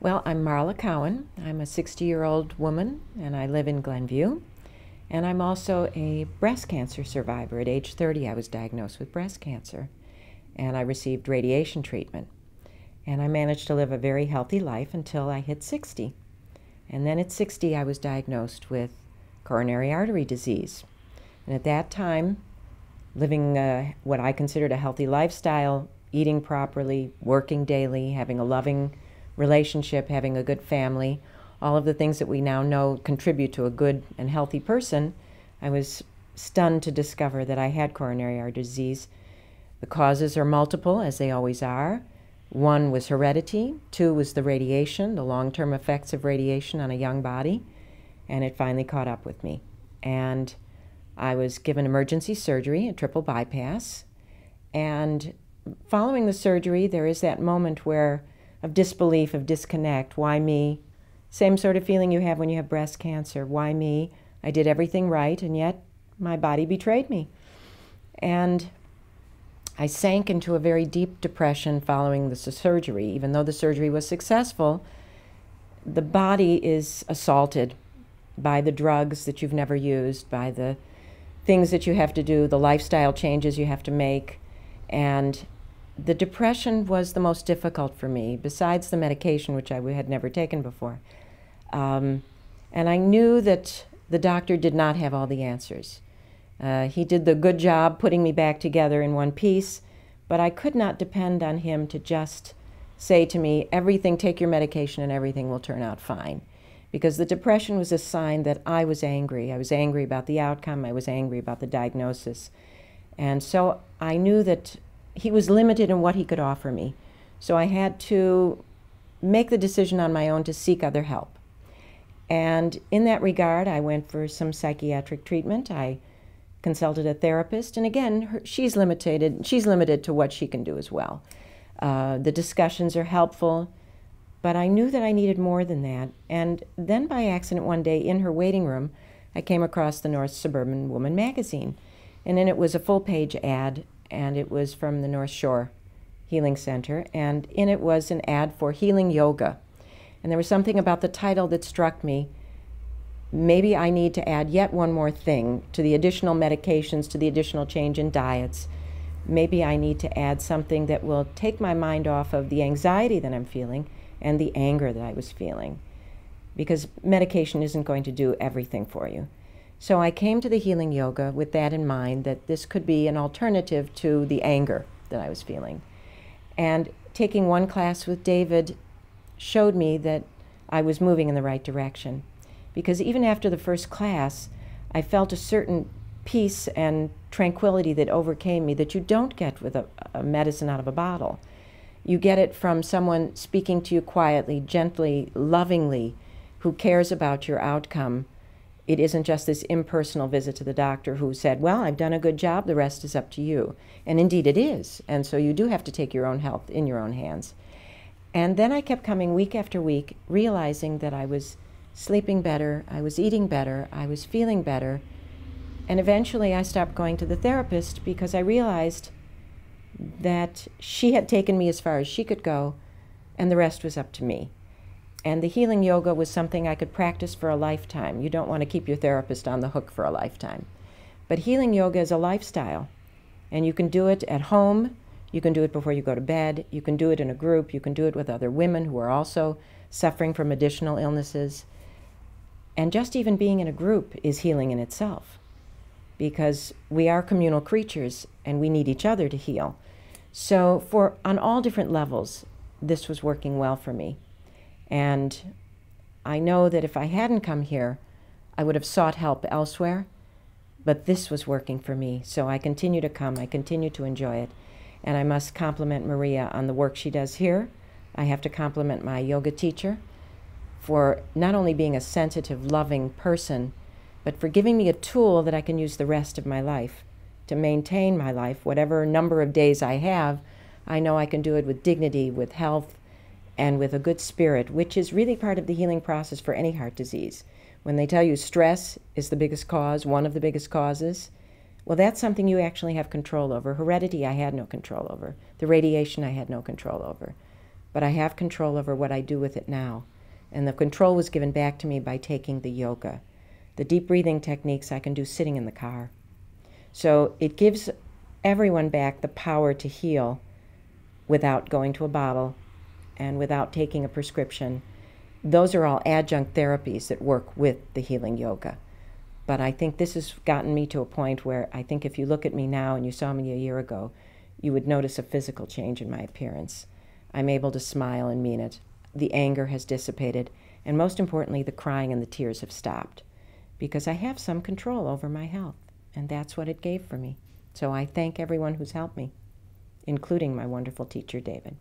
Well, I'm Marla Cowan. I'm a 60-year-old woman, and I live in Glenview. And I'm also a breast cancer survivor. At age 30, I was diagnosed with breast cancer, and I received radiation treatment. And I managed to live a very healthy life until I hit 60. And then at 60, I was diagnosed with coronary artery disease. And at that time, living what I considered a healthy lifestyle, eating properly, working daily, having a loving relationship, having a good family, all of the things that we now know contribute to a good and healthy person, I was stunned to discover that I had coronary artery disease. The causes are multiple, as they always are. One was heredity, two was the radiation, the long-term effects of radiation on a young body, and it finally caught up with me. And I was given emergency surgery, a triple bypass, and following the surgery, there is that moment of disbelief, of disconnect. Why me? Same sort of feeling you have when you have breast cancer. Why me? I did everything right, and yet my body betrayed me. And I sank into a very deep depression following the surgery. Even though the surgery was successful, the body is assaulted by the drugs that you've never used, by the things that you have to do, the lifestyle changes you have to make. And the depression was the most difficult for me, besides the medication, which I had never taken before. And I knew that the doctor did not have all the answers. He did the good job putting me back together in one piece, but I could not depend on him to just say to me, take your medication and everything will turn out fine. Because the depression was a sign that I was angry. I was angry about the outcome. I was angry about the diagnosis. And so I knew that he was limited in what he could offer me. So I had to make the decision on my own to seek other help. And in that regard, I went for some psychiatric treatment. I consulted a therapist, and again, she's limited to what she can do as well. The discussions are helpful, but I knew that I needed more than that. And then by accident one day in her waiting room, I came across the North Suburban Woman magazine, and in it was a full-page ad, and it was from the North Shore Healing Center, and in it was an ad for healing yoga. And there was something about the title that struck me. Maybe I need to add yet one more thing to the additional medications, to the additional change in diets. Maybe I need to add something that will take my mind off of the anxiety that I'm feeling and the anger that I was feeling, because medication isn't going to do everything for you. So I came to the healing yoga with that in mind, that this could be an alternative to the anger that I was feeling. And taking one class with David showed me that I was moving in the right direction. Because even after the first class, I felt a certain peace and tranquility that overcame me that you don't get with a medicine out of a bottle. You get it from someone speaking to you quietly, gently, lovingly, who cares about your outcome. It isn't just this impersonal visit to the doctor who said, well, I've done a good job, the rest is up to you. And indeed it is. And so you do have to take your own health in your own hands. And then I kept coming week after week, realizing that I was sleeping better, I was eating better, I was feeling better. And eventually I stopped going to the therapist because I realized that she had taken me as far as she could go, and the rest was up to me. And the healing yoga was something I could practice for a lifetime. You don't want to keep your therapist on the hook for a lifetime. But healing yoga is a lifestyle. And you can do it at home. You can do it before you go to bed. You can do it in a group. You can do it with other women who are also suffering from additional illnesses. And just even being in a group is healing in itself, because we are communal creatures and we need each other to heal. So on all different levels, this was working well for me. And I know that if I hadn't come here, I would have sought help elsewhere, but this was working for me. So I continue to come, I continue to enjoy it. And I must compliment Maria on the work she does here. I have to compliment my yoga teacher for not only being a sensitive, loving person, but for giving me a tool that I can use the rest of my life to maintain my life. Whatever number of days I have, I know I can do it with dignity, with health, and with a good spirit, which is really part of the healing process for any heart disease. When they tell you stress is the biggest cause, one of the biggest causes, well, that's something you actually have control over. Heredity, I had no control over. The radiation, I had no control over. but I have control over what I do with it now. And the control was given back to me by taking the yoga. The deep breathing techniques I can do sitting in the car. So it gives everyone back the power to heal without going to a bottle and without taking a prescription. Those are all adjunct therapies that work with the healing yoga. But I think this has gotten me to a point where I think if you look at me now and you saw me a year ago, you would notice a physical change in my appearance. I'm able to smile and mean it. The anger has dissipated, and most importantly, the crying and the tears have stopped, because I have some control over my health, and that's what it gave for me. So I thank everyone who's helped me, including my wonderful teacher, David.